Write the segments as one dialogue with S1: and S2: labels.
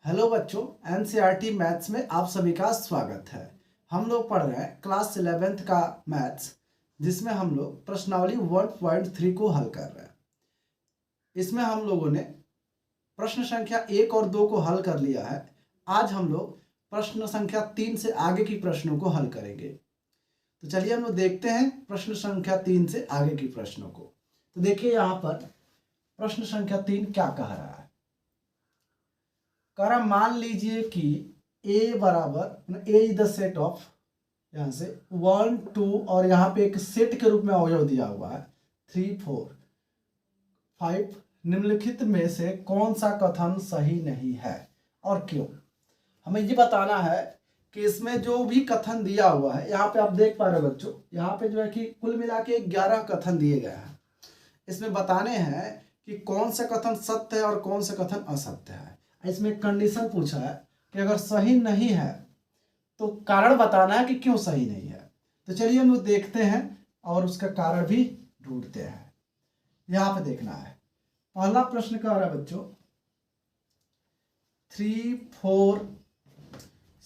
S1: Hello बच्चों, NCERT maths में आप सभी का स्वागत है। हम लोग पढ़ रहे हैं क्लास 11th का मैथ्स, जिसमें हम लोग प्रश्नावली 1.3 को हल कर रहे हैं। इसमें हम लोगों ने प्रश्न संख्या 1 और 2 को हल कर लिया है। आज हम लोग प्रश्न संख्या 3 से आगे की प्रश्नों को हल करेंगे। तो चलिए हम लोग देखते हैं प्रश्न संख्या 3 से आगे की प्रश्नों को। तो देखिए यहाँ पर प्रश्न संख्या 3 क्या कह रहा है। करा मान लीजिए कि a बराबर a is the set of, यहाँ से 1 2 और यहाँ पे एक सेट के रूप में अवयव दिया हुआ है 3 4 5। निम्नलिखित में से कौन सा कथन सही नहीं है और क्यों। हमें ये बताना है कि इसमें जो भी कथन दिया हुआ है, यहाँ पे आप देख पा रहे हो बच्चों, यहाँ पे जो है कि कुल मिला के 11 कथन दिए गए हैं। इसमें बताने हैं कि कौन सा कथन सत्य है और कौन सा कथन असत्य है। इसमें एक कंडीशन पूछा है कि अगर सही नहीं है तो कारण बताना है कि क्यों सही नहीं है। तो चलिए हम लोग देखते हैं और उसका कारण भी ढूंढते हैं। यहाँ पे देखना है, पहला प्रश्न क्या हो रहा है बच्चों, 3 4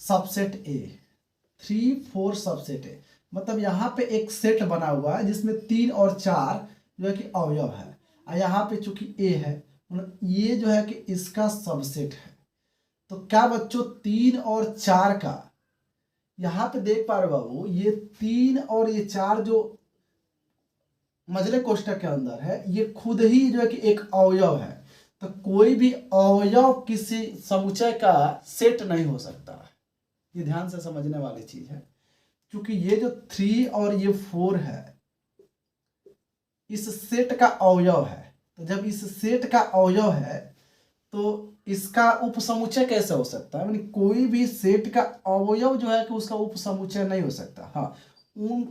S1: सबसेट ए। 3 4 सबसेट ए मतलब यहाँ पे एक सेट बना हुआ है जिसमें 3 और 4 जो है कि अवयव है, और यहाँ पे चूंकि ए है, ये जो है कि इसका सबसेट है। तो क्या बच्चों 3 और 4 का, यहाँ पे देख पा रहे हो बाबू, ये 3 और ये 4 जो मजले कोष्ठक के अंदर है, ये खुद ही जो है कि एक अवयव है। तो कोई भी अवयव किसी समुच्चय का सेट नहीं हो सकता है। ये ध्यान से समझने वाली चीज है, क्योंकि ये जो 3 और ये 4 है इस सेट का अवयव है। तो जब इस सेट का अवयव है तो इसका उपसमुच्चय कैसे हो सकता है। यानी कोई भी सेट का अवयव जो है कि उसका उपसमुच्चय नहीं हो सकता। हाँ,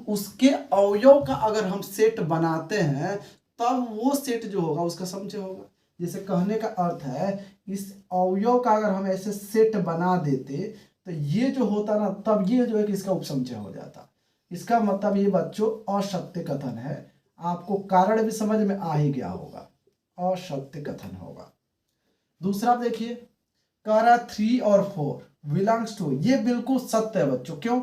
S1: उसके अवयव का अगर हम सेट बनाते हैं तब वो सेट जो होगा उसका समुच्चय होगा। जैसे कहने का अर्थ है, इस अवयव का अगर हम ऐसे सेट बना देते तो ये जो होता ना, तब ये जो है कि इसका उपसमुच्चय हो जाता। इसका मतलब ये बच्चों असत्य कथन है। आपको कारण भी समझ में आ ही गया होगा, असत्य कथन होगा। दूसरा देखिए, कह रहा 3 और 4 बिलोंग्स टू, ये बिल्कुल सत्य है बच्चों। क्यों?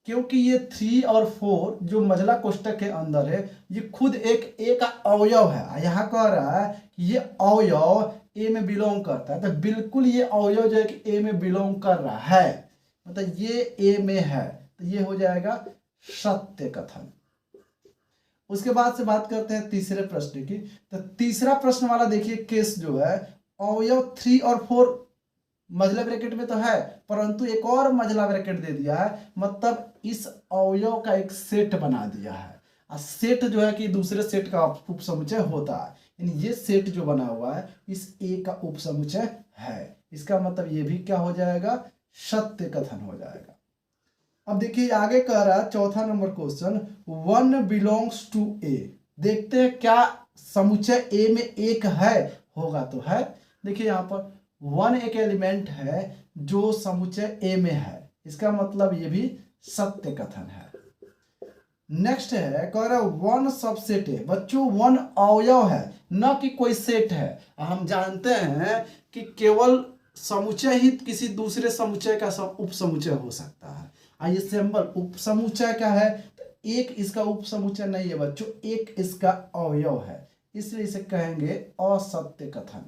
S1: क्योंकि ये 3 और 4 जो मजला कोष्ठक के अंदर है, ये खुद एक ए का अवयव है। यहाँ कह रहा है कि ये अवयव ए में बिलोंग करता है, तो बिल्कुल ये अवयव जो है कि ए में बिलोंग कर रहा है, मतलब ये ए में है, तो ये हो जाएगा सत्य कथन। उसके बाद से बात करते हैं तीसरे प्रश्न की। तो तीसरा प्रश्न वाला देखिए केस जो है, अवयव 3 और 4 मजला ब्रैकेट में तो है, परंतु एक और मजला ब्रैकेट दे दिया है, मतलब इस अवयव का एक सेट बना दिया है। और सेट जो है कि दूसरे सेट का उपसमुच्चय होता है, यानी ये सेट जो बना हुआ है इस ए का उपसमुच्चय है। इसका मतलब ये भी क्या हो जाएगा, सत्य कथन हो जाएगा। अब देखिए आगे कह रहा है चौथा नंबर क्वेश्चन, 1 बिलोंग्स टू ए। देखते हैं क्या समुच्चय ए में एक है, होगा तो है। देखिए यहाँ पर 1 एक एलिमेंट है जो समुच्चय ए में है, इसका मतलब ये भी सत्य कथन है। नेक्स्ट है, कह रहा है 1 सबसेट है। बच्चों 1 अवयव है, न कि कोई सेट है। हम जानते हैं कि केवल समुच्चय ही किसी दूसरे समुच्चय का उपसमुच्चय हो सकता है। आइए सिंबल उपसमुच्चय क्या है, तो एक इसका उपसमुच्चय नहीं है बच्चों, एक इसका अवयव है, इसलिए इसे कहेंगे असत्य कथन,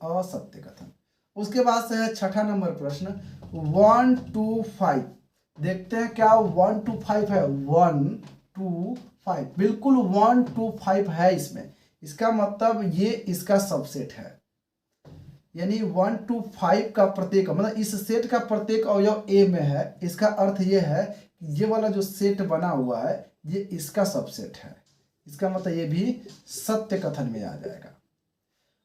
S1: असत्य कथन। उसके बाद से है छठा नंबर प्रश्न, 1 2 5। देखते हैं क्या 1 2 5 है। 1 2 5 बिल्कुल 1 2 5 है इसमें। इसका मतलब ये इसका सबसेट है, यानी 1 2 5 का प्रत्येक, मतलब इस सेट का प्रत्येक अवयव ए में है। इसका अर्थ ये है कि ये वाला जो सेट बना हुआ है ये इसका सबसेट है। इसका मतलब ये भी सत्य कथन में आ जाएगा।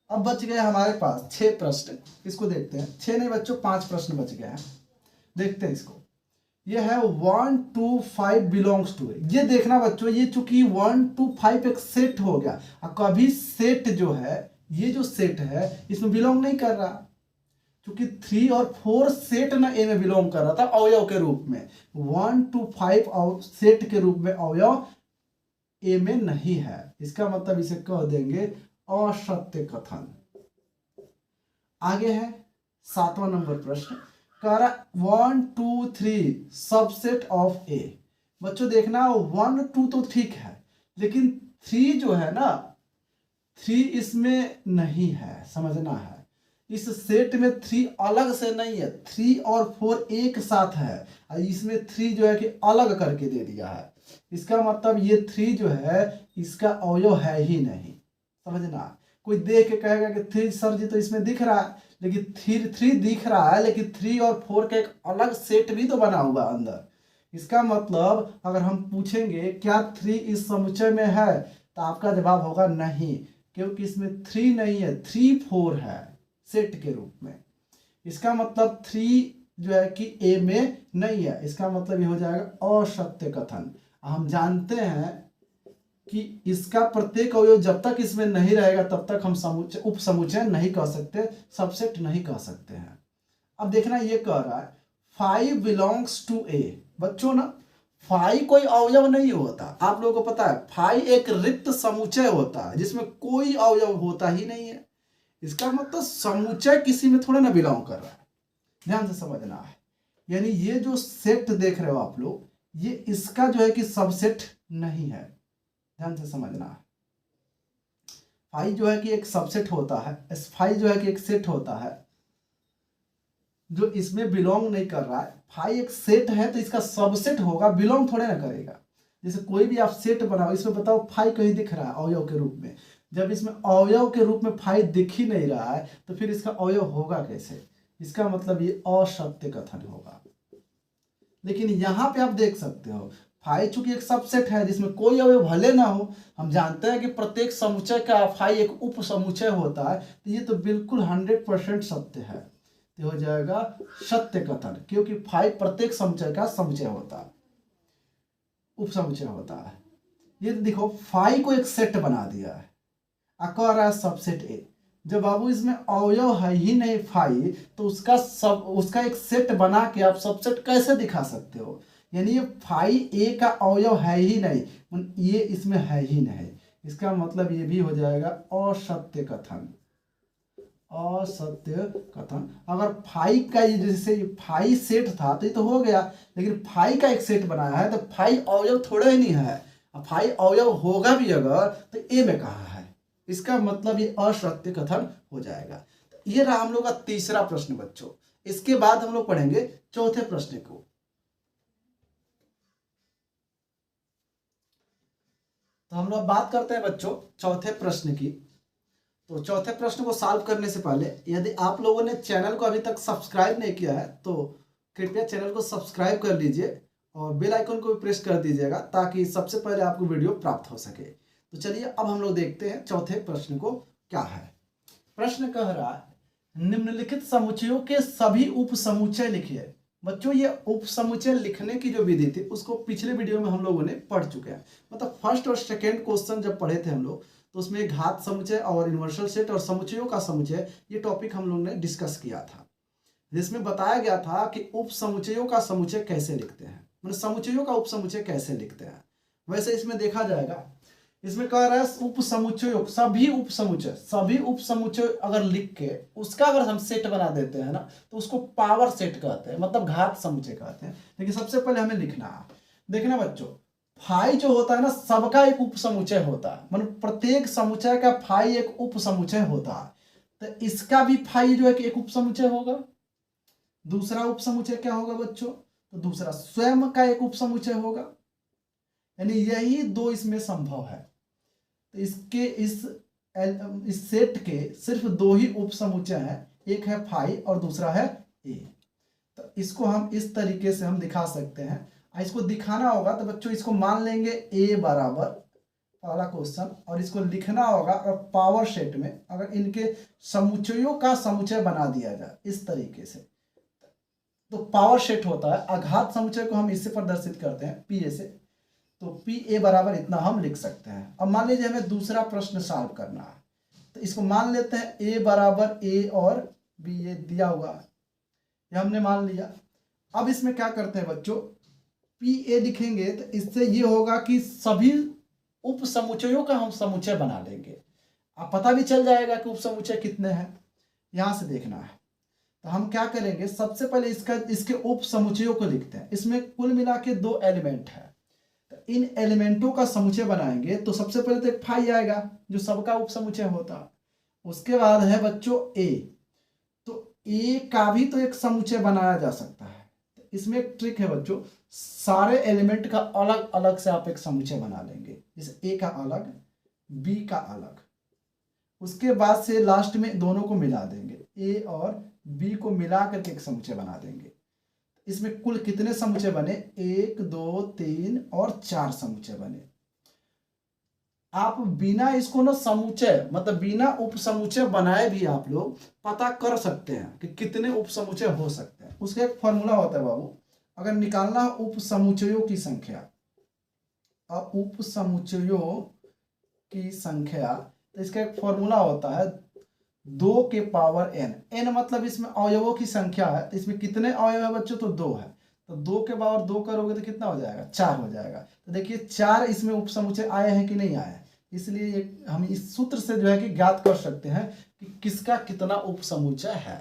S1: अब बच गए हमारे पास 6 प्रश्न, इसको देखते हैं। 6 नहीं बच्चों, 5 प्रश्न बच गए हैं, देखते हैं इसको। ये है 1 2 5 बिलोंग्स टू। ये देखना बच्चों, ये चूंकि 1 2 5 एक सेट हो गया, और कभी सेट जो है, ये जो सेट है इसमें बिलोंग नहीं कर रहा, क्योंकि 3 और 4 सेट ना ए में बिलोंग कर रहा था अवयव के रूप में। 1 2 5 सेट के रूप में अवयव ए में नहीं है, इसका मतलब इसे कह देंगे असत्य कथन। आगे है 7वां नंबर प्रश्न, कह रहा 1 2 3 सबसेट ऑफ ए। बच्चों देखना 1 2 तो ठीक है, लेकिन 3 जो है ना, 3 इसमें नहीं है, समझना है। इस सेट में 3 अलग से नहीं है, 3 और 4 एक साथ है, और इसमें 3 जो है कि अलग करके दे दिया है। इसका मतलब ये 3 जो है इसका अवयव है ही नहीं, समझना। कोई देख के कहेगा कि 3 सर जी तो इसमें दिख रहा है, लेकिन 3 दिख रहा है, लेकिन 3 और 4 का एक अलग सेट भी तो बना हुआ अंदर। इसका मतलब अगर हम पूछेंगे क्या 3 इस समुच्चय में है, तो आपका जवाब होगा नहीं, क्योंकि इसमें 3 नहीं है, 3 4 है सेट के रूप में। इसका मतलब 3 जो है कि ए में नहीं है। इसका मतलब ये हो जाएगा असत्य कथन। हम जानते हैं कि इसका प्रत्येक अवयव जब तक इसमें नहीं रहेगा तब तक हम समुच्चय उप समुच्चय नहीं कह सकते, सबसेट नहीं कह सकते हैं। अब देखना ये कह रहा है 5 बिलोंग्स टू ए। बच्चों ना 5 कोई अवयव नहीं होता, आप लोगों को पता है। 5 एक रिक्त समुच्चय होता है जिसमें कोई अवयव होता ही नहीं है। इसका मतलब समुच्चय किसी में थोड़ा ना बिलोंग कर रहा है, ध्यान से समझना है। यानी ये जो सेट देख रहे हो आप लोग, ये इसका जो है कि सबसेट नहीं है, ध्यान से समझना है। 5 जो है कि एक सबसेट होता है, 5 जो है कि एक सेट होता है जो इसमें बिलोंग नहीं कर रहा है। 5 एक सेट है तो इसका सबसेट होगा, बिलोंग थोड़े ना करेगा। जैसे कोई भी आप सेट बनाओ, इसमें बताओ 5 कहीं दिख रहा है अवयव के रूप में, जब इसमें अवयव के रूप में 5 दिख ही नहीं रहा है तो फिर इसका अवयव होगा कैसे? इसका मतलब ये असत्य कथन होगा। लेकिन यहाँ पे आप देख सकते हो 5 चूंकि एक सबसेट है जिसमें कोई अवयव भले ना हो, हम जानते हैं कि प्रत्येक समुच्चय का 5 एक उप समुच्चय होता है, तो ये तो बिल्कुल 100% सत्य है, तो हो जाएगा सत्य कथन, क्योंकि 5 प्रत्येक समुच्चय का समुच्चय होता है, उप समुच्चय होता है। ये देखो 5 को एक सेट बना दिया है, कह रहा है सबसेट ए। जब बाबू इसमें अवयव है ही नहीं 5, तो उसका एक सेट बना के आप सबसेट कैसे दिखा सकते हो? यानी ये 5 ए का अवयव है ही नहीं, ये इसमें है ही नहीं। इसका मतलब ये भी हो जाएगा असत्य कथन, असत्य कथन। अगर 5 का ये जैसे 5 सेट था तो ये तो हो गया, लेकिन 5 का एक सेट बनाया है तो 5 अवयव थोड़े ही नहीं है। 5 अवयव होगा भी अगर तो ए में कहाँ है, इसका मतलब ये असत्य कथन हो जाएगा। तो ये रहा हम लोग का तीसरा प्रश्न बच्चों। इसके बाद हम लोग पढ़ेंगे चौथे प्रश्न को। तो हम लोग बात करते हैं बच्चों चौथे प्रश्न की। तो चौथे प्रश्न को सॉल्व करने से पहले यदि आप लोगों ने चैनल को अभी तक सब्सक्राइब नहीं किया है तो कृपया चैनल को सब्सक्राइब कर लीजिए और बेल आइकन को भी प्रेस कर दीजिएगा, ताकि सबसे पहले आपको वीडियो प्राप्त हो सके। तो चलिए अब हम लोग देखते हैं चौथे प्रश्न को क्या है। प्रश्न कह रहा है निम्नलिखित समुच्चयों के सभी उप समुच्चय लिखिए। बच्चों ये उप समुच्चय लिखने की जो विधि थी उसको पिछले वीडियो में हम लोगों ने पढ़ चुके हैं। मतलब फर्स्ट और सेकेंड क्वेश्चन जब पढ़े थे हम लोग, तो उसमें घात समुच्चय और यूनिवर्सल सेट और समुच्चयों का समुच्चय, ये टॉपिक हम लोग ने डिस्कस किया था, जिसमें बताया गया था कि उप समुच्चयों का समुच्चय कैसे लिखते हैं, मतलब समुच्चयों का उप समुच्चय कैसे लिखते हैं। वैसे इसमें देखा जाएगा, इसमें कह रहा है उप समुच्चयों, सभी उप समुच्चय अगर लिख के उसका अगर हम सेट बना देते हैं ना, तो उसको पावर सेट कहते हैं, मतलब घात समुच्चय कहते हैं। लेकिन सबसे पहले हमें लिखना है, देखना बच्चों 5 जो होता है ना, सबका एक उप समुच्चय होता है, मतलब प्रत्येक समुच्चय का 5 एक उप समुच्चय होता है। तो इसका भी 5 जो है कि एक उप समुच्चय होगा। दूसरा उप समुच्चय क्या होगा बच्चों? तो दूसरा स्वयं का एक उप समुच्चय होगा। यानी यही 2 इसमें संभव है। तो इसके इस सेट के सिर्फ 2 ही उप समुच्चय हैं, एक है 5 और दूसरा है ए। तो इसको हम इस तरीके से हम दिखा सकते हैं। इसको दिखाना होगा तो बच्चों इसको मान लेंगे ए बराबर पहला क्वेश्चन, और इसको लिखना होगा अगर पावर सेट में अगर इनके समुच्चयों का समुच्चय बना दिया जाए इस तरीके से, तो पावर सेट होता है। अघात समुच्चय को हम इससे प्रदर्शित करते हैं पी ए से, तो पी ए बराबर इतना हम लिख सकते हैं। अब मान लीजिए हमें दूसरा प्रश्न सॉल्व करना है, तो इसको मान लेते हैं ए बराबर ए और बी, ये दिया हुआ है, ये हमने मान लिया। अब इसमें क्या करते हैं बच्चों, पी ए लिखेंगे तो इससे ये होगा कि सभी उप समुच्चयों का हम समुच्चय बना लेंगे। अब पता भी चल जाएगा कि उप समुच्चय कितने हैं। यहाँ से देखना है। तो हम क्या करेंगे, सबसे पहले इसके उप समुच्चयों को लिखते हैं। इसमें कुल मिला के 2 एलिमेंट है, तो इन एलिमेंटों का समुच्चय बनाएंगे तो सबसे पहले तो एक फाई आएगा जो सबका उप समुच्चय होता है। उसके बाद है बच्चों ए, तो ए का भी तो एक समुच्चय बनाया जा सकता है। तो इसमें एक ट्रिक है बच्चों, सारे एलिमेंट का अलग अलग से आप एक समुच्चय बना लेंगे, जैसे ए का अलग, बी का अलग, उसके बाद से लास्ट में दोनों को मिला देंगे, ए और बी को मिला करके एक समुच्चय बना देंगे। इसमें कुल कितने समुच्चय बने, 1 2 3 और 4 समुच्चय बने। आप बिना इसको ना समुच्चय मतलब बिना उप समुच्चय बनाए भी आप लोग पता कर सकते हैं कि कितने उप समुच्चय हो सकते हैं। उसका एक फॉर्मूला होता है बाबू, अगर निकालना उप समुच्चयों की संख्या और उप समुच्चयों की संख्या, तो इसका एक फॉर्मूला होता है 2 के पावर n। n मतलब इसमें अवयवों की संख्या है, तो इसमें कितने अवयव है बच्चों, तो 2 है, तो 2 के पावर 2 करोगे तो कितना हो जाएगा, 4 हो जाएगा। तो देखिए 4 इसमें उप समुच्चय आए हैं कि नहीं आए, इसलिए हम इस सूत्र से जो है कि ज्ञात कर सकते हैं कि किसका कितना उप समुच्चय है।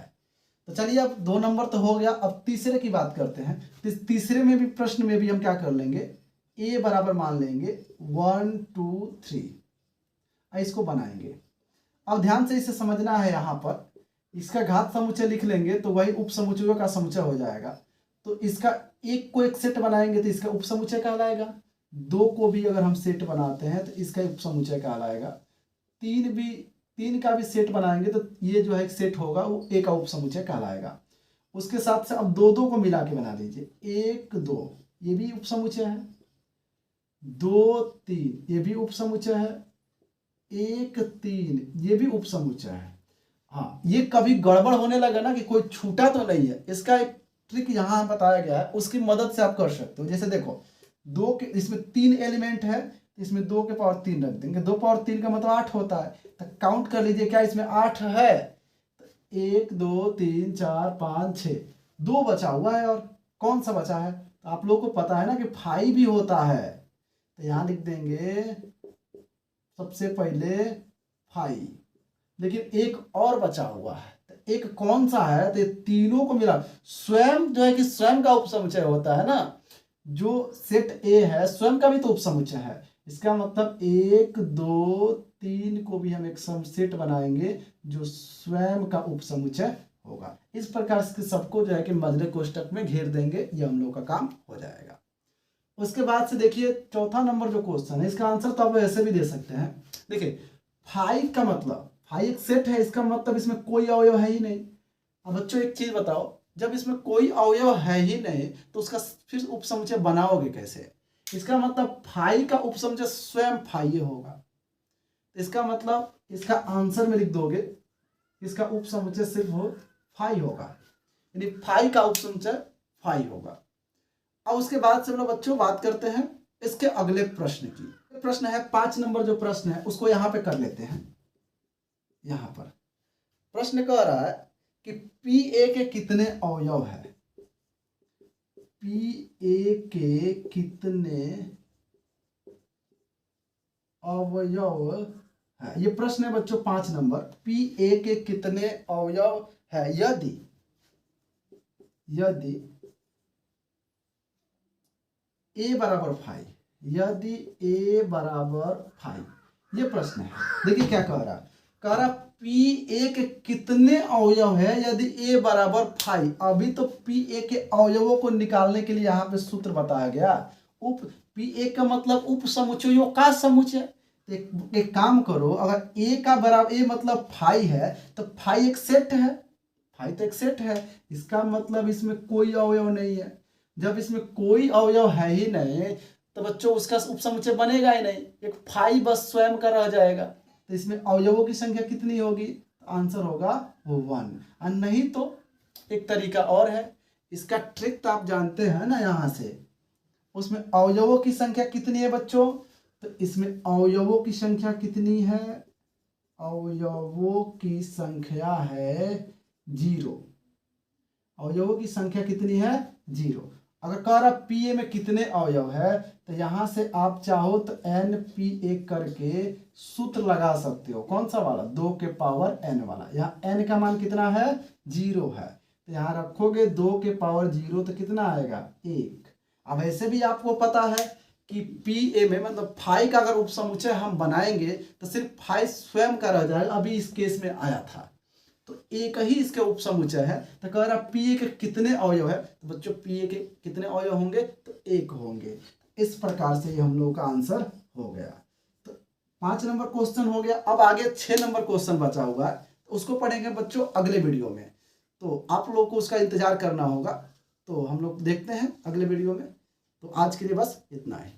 S1: तो चलिए अब 2 नंबर तो हो गया, अब तीसरे की बात करते हैं। तीसरे में भी प्रश्न में भी हम क्या कर लेंगे, a बराबर मान लेंगे 1 2 3, इसको बनाएंगे। अब ध्यान से इसे समझना है, यहाँ पर इसका घात समुच्चय लिख लेंगे तो वही उप समुच्चयों का समुच्चय हो जाएगा। तो इसका एक को एक सेट बनाएंगे तो इसका उप समुच्चय कहलाएगा, 2 को भी अगर हम सेट बनाते हैं तो इसका उप समुच्चय कहलाएगा, 3 का भी सेट बनाएंगे तो ये जो है एक सेट होगा, वो ए का उप समुच्चय कहलाएगा। उसके साथ से अब 2 को मिला के बना लीजिए, 1 2 ये भी उप समुच्चय है, 2 3 ये भी उप समुच्चय है, 1 3 ये भी उप समुच्चय है। हाँ, ये कभी गड़बड़ होने लगा ना कि कोई छूटा तो नहीं है, इसका एक ट्रिक यहाँ बताया गया है, उसकी मदद से आप कर सकते हो। जैसे देखो 2 के इसमें 3 एलिमेंट है, इसमें 2 के पावर 3 रख देंगे, 2 पावर 3 का मतलब 8 होता है, तो काउंट कर लीजिए क्या इसमें 8 है, 1 2 3 4 5 6, 2 बचा हुआ है, और कौन सा बचा है, तो आप लोगों को पता है ना कि 5 भी होता है, तो यहाँ लिख देंगे सबसे पहले 5, लेकिन एक और बचा हुआ है, तो एक कौन सा है, तो तीनों को मिला स्वयं जो है कि स्वयं का उपसमुच्चय होता है ना, जो सेट ए है स्वयं का भी तो उपसमुच्चय है। इसका मतलब 1 2 3 को भी हम एक सेट बनाएंगे जो स्वयं का उपसमुच्चय होगा। इस प्रकार से सबको जो है कि मजले कोष्टक में घेर देंगे, ये हम लोग का काम हो जाएगा। उसके बाद से देखिए चौथा नंबर जो क्वेश्चन है, इसका आंसर तो आप ऐसे भी दे सकते हैं। देखिए 5 का मतलब 5 एक सेट है, इसका मतलब इसमें कोई अवयव है ही नहीं। अब बच्चों एक चीज बताओ, जब इसमें कोई अवयव है ही नहीं तो उसका फिर उपसमुच्चय बनाओगे कैसे? इसका मतलब 5 का उपसमुच्चय स्वयं 5 होगा, इसका मतलब इसका आंसर में लिख दोगे इसका उपसमुच्चय सिर्फ 5 होगा, यानी 5 का उपसमुच्चय 5 होगा। अब उसके बाद से हम लोग बच्चों बात करते हैं इसके अगले प्रश्न की। प्रश्न है 5 नंबर जो प्रश्न है उसको यहाँ पे कर लेते हैं। यहाँ पर प्रश्न कह रहा है कि PA के कितने अवयव है, PA के कितने अवयव है, ये प्रश्न है बच्चों 5 नंबर। PA के कितने अवयव है यदि A बराबर 5, यदि A बराबर 5, ये प्रश्न है। देखिए क्या कह रहा PA के कितने अवयव है यदि A बराबर 5। अभी तो PA के अवयवों को निकालने के लिए यहाँ पे सूत्र बताया गया, PA का मतलब उप समुच्चयों का समुच्चय। एक काम करो, अगर A का बराबर A मतलब 5 है तो 5 एक सेट है, 5 तो एक सेट है, इसका मतलब इसमें कोई अवयव नहीं है। जब इसमें कोई अवयव है ही नहीं तो बच्चों उसका उपसमुच्चय बनेगा ही नहीं, एक 5 बस स्वयं का रह जाएगा। तो इसमें अवयवों की संख्या कितनी होगी, आंसर होगा वो 1। और नहीं तो एक तरीका और है, इसका ट्रिक तो आप जानते हैं ना, यहाँ से उसमें अवयवों की संख्या कितनी है बच्चों, तो इसमें अवयवों की संख्या कितनी है, अवयवों की संख्या है 0, अवयवों की संख्या कितनी है 0। अगर कह रहा PA में कितने अवयव है तो तो यहाँ से आप चाहो तो NPA करके सूत्र लगा सकते हो। कौन सा वाला? 2 के पावर n वाला। यहाँ n का मान कितना है? 0 है। तो यहाँ रखोगे 2 के पावर 0 तो कितना आएगा? 1। अब ऐसे भी आपको पता है कि PA में मतलब फाई का अगर उपसमुच्चय हम बनाएंगे तो सिर्फ फाई स्वयं का रह जाएगा। अभी इस केस में आया था तो एक ही इसके उपसमुच्चय है। तो कह रहा PA के कितने अवयव है? तो बच्चों PA के कितने अवयव होंगे? तो 1 होंगे। इस प्रकार से हम लोगों का आंसर हो गया। तो 5 नंबर क्वेश्चन हो गया। अब आगे 6 नंबर क्वेश्चन बचा हुआ है, उसको पढ़ेंगे बच्चों अगले वीडियो में। तो आप लोगों को उसका इंतजार करना होगा। तो हम लोग देखते हैं अगले वीडियो में। तो आज के लिए बस इतना ही।